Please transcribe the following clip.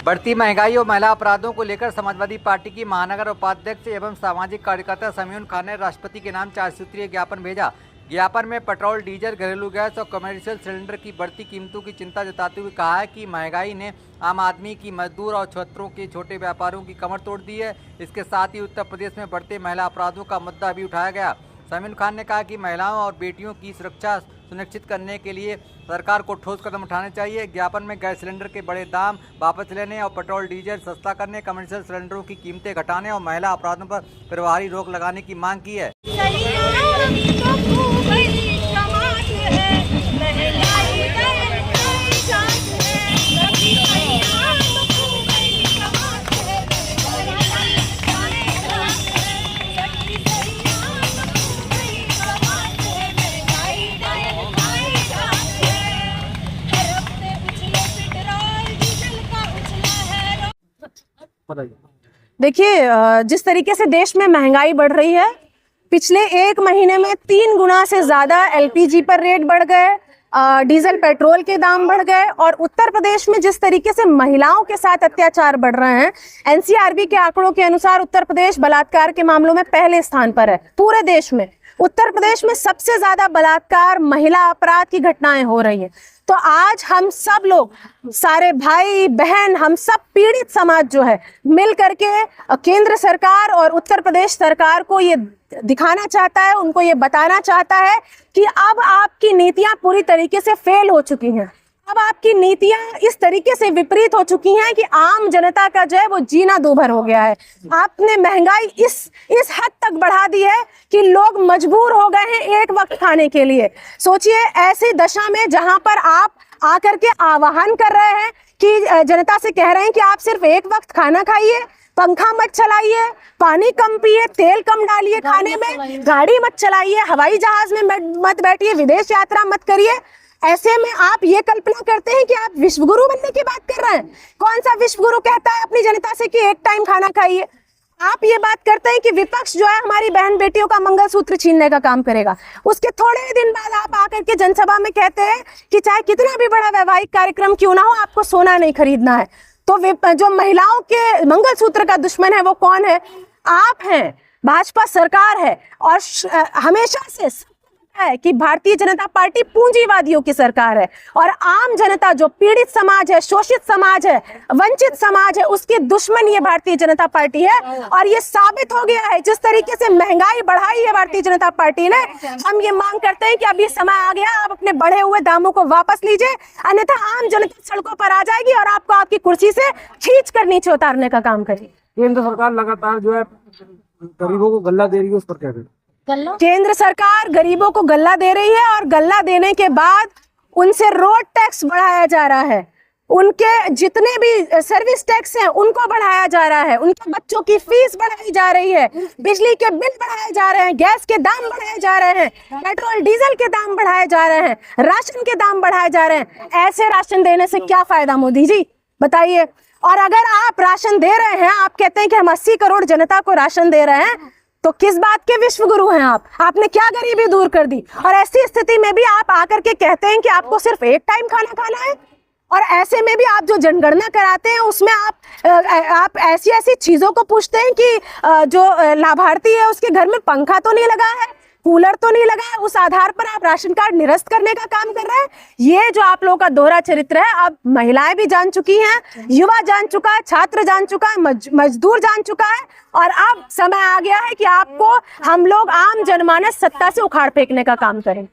बढ़ती महंगाई और महिला अपराधों को लेकर समाजवादी पार्टी की महानगर उपाध्यक्ष एवं सामाजिक कार्यकर्ता समयून खान ने राष्ट्रपति के नाम 4 सूत्रीय ज्ञापन भेजा। ज्ञापन में पेट्रोल, डीजल, घरेलू गैस और कमर्शियल सिलेंडर की बढ़ती कीमतों की चिंता जताते हुए कहा है कि महंगाई ने आम आदमी की, मजदूर और छात्रों के, छोटे व्यापारियों की कमर तोड़ दी है। इसके साथ ही उत्तर प्रदेश में बढ़ते महिला अपराधों का मुद्दा भी उठाया गया। समयून खान ने कहा कि महिलाओं और बेटियों की सुरक्षा सुनिश्चित करने के लिए सरकार को ठोस कदम उठाने चाहिए। ज्ञापन में गैस सिलेंडर के बढ़े दाम वापस लेने और पेट्रोल, डीजल सस्ता करने, कमर्शियल सिलेंडरों की कीमतें घटाने और महिला अपराधों पर प्रभावी रोक लगाने की मांग की है। देखिए, जिस तरीके से देश में महंगाई बढ़ रही है, पिछले 1 महीने में 3 गुना से ज्यादा एलपीजी पर रेट बढ़ गए, डीजल पेट्रोल के दाम बढ़ गए और उत्तर प्रदेश में जिस तरीके से महिलाओं के साथ अत्याचार बढ़ रहे हैं, एनसीआरबी के आंकड़ों के अनुसार उत्तर प्रदेश बलात्कार के मामलों में पहले स्थान पर है। पूरे देश में उत्तर प्रदेश में सबसे ज्यादा बलात्कार, महिला अपराध की घटनाएं हो रही है। तो आज हम सब लोग, सारे भाई बहन, हम सब पीड़ित समाज जो है, मिल करके केंद्र सरकार और उत्तर प्रदेश सरकार को ये दिखाना चाहता है, उनको ये बताना चाहता है कि अब आपकी नीतियां पूरी तरीके से फेल हो चुकी हैं। अब आपकी नीतियां इस तरीके से विपरीत हो चुकी हैं कि आम जनता का जो है वो जीना दूभर हो गया है। आपने महंगाई इस हद तक बढ़ा दी है कि लोग मजबूर हो गए हैं एक वक्त खाने के लिए। सोचिए, ऐसी दशा में जहां पर आप आकर के आह्वान कर रहे हैं कि जनता से कह रहे हैं कि आप सिर्फ एक वक्त खाना खाइए, पंखा मत चलाइए, पानी कम पिए, तेल कम डालिए खाने में, गाड़ी मत चलाइए, हवाई जहाज में मत बैठिए, विदेश यात्रा मत करिए। ऐसे में आप ये कल्पना करते हैं कि आप विश्वगुरु बनने की बात कर रहे हैं। कौन सा विश्वगुरु कहता है अपनी जनता से कि एक टाइम खाना खाइए? आप ये बात करते हैं कि विपक्ष जो है हमारी बहन बेटियों का मंगलसूत्र छीनने का काम करेगा। उसके थोड़े ही दिन बाद आप आकर के जनसभा में कहते हैं कि चाहे कितना भी बड़ा वैवाहिक कार्यक्रम क्यों ना हो, आपको सोना नहीं खरीदना है। तो जो महिलाओं के मंगलसूत्र का दुश्मन है वो कौन है? आप हैं, भाजपा सरकार है। और हमेशा से है कि भारतीय जनता पार्टी पूंजीवादियों की सरकार है और आम जनता, जो पीड़ित समाज है, शोषित समाज है, वंचित समाज है, उसकी दुश्मन ये भारतीय जनता पार्टी है। और ये साबित हो गया है जिस तरीके से महंगाई बढ़ाई है भारतीय जनता पार्टी ने। हम ये मांग करते हैं कि अब ये समय आ गया, आप अपने बढ़े हुए दामों को वापस लीजिए, अन्यथा आम जनता सड़कों पर आ जाएगी और आपको आपकी कुर्सी से खींच कर नीचे उतारने का काम करेगी। केंद्र सरकार लगातार जो है गरीबों को गल्ला दे रही है, उस पर क्या करें? केंद्र सरकार गरीबों को गल्ला दे रही है और गल्ला देने के बाद उनसे रोड टैक्स बढ़ाया जा रहा है, उनके जितने भी सर्विस टैक्स हैं उनको बढ़ाया जा रहा है, उनके बच्चों की फीस बढ़ाई जा रही है, बिजली के बिल बढ़ाए जा रहे हैं, गैस के दाम बढ़ाए जा रहे हैं, पेट्रोल डीजल के दाम बढ़ाए जा रहे हैं, राशन के दाम बढ़ाए जा रहे हैं। ऐसे राशन देने से क्या फायदा मोदी जी, बताइए? और अगर आप राशन दे रहे हैं, आप कहते हैं कि हम 80 करोड़ जनता को राशन दे रहे हैं, तो किस बात के विश्वगुरु हैं आप? आपने क्या गरीबी दूर कर दी? और ऐसी स्थिति में भी आप आकर के कहते हैं कि आपको सिर्फ एक टाइम खाना खाना है। और ऐसे में भी आप जो जनगणना कराते हैं उसमें आप ऐसी चीजों को पूछते हैं कि जो लाभार्थी है उसके घर में पंखा तो नहीं लगा है, कूलर तो नहीं लगा है, उस आधार पर आप राशन कार्ड निरस्त करने का काम कर रहे हैं। ये जो आप लोगों का दोहरा चरित्र है, अब महिलाएं भी जान चुकी हैं, युवा जान चुका है, छात्र जान चुका है, मजदूर जान चुका है। और अब समय आ गया है कि आपको हम लोग आम जनमानस सत्ता से उखाड़ फेंकने का काम करें।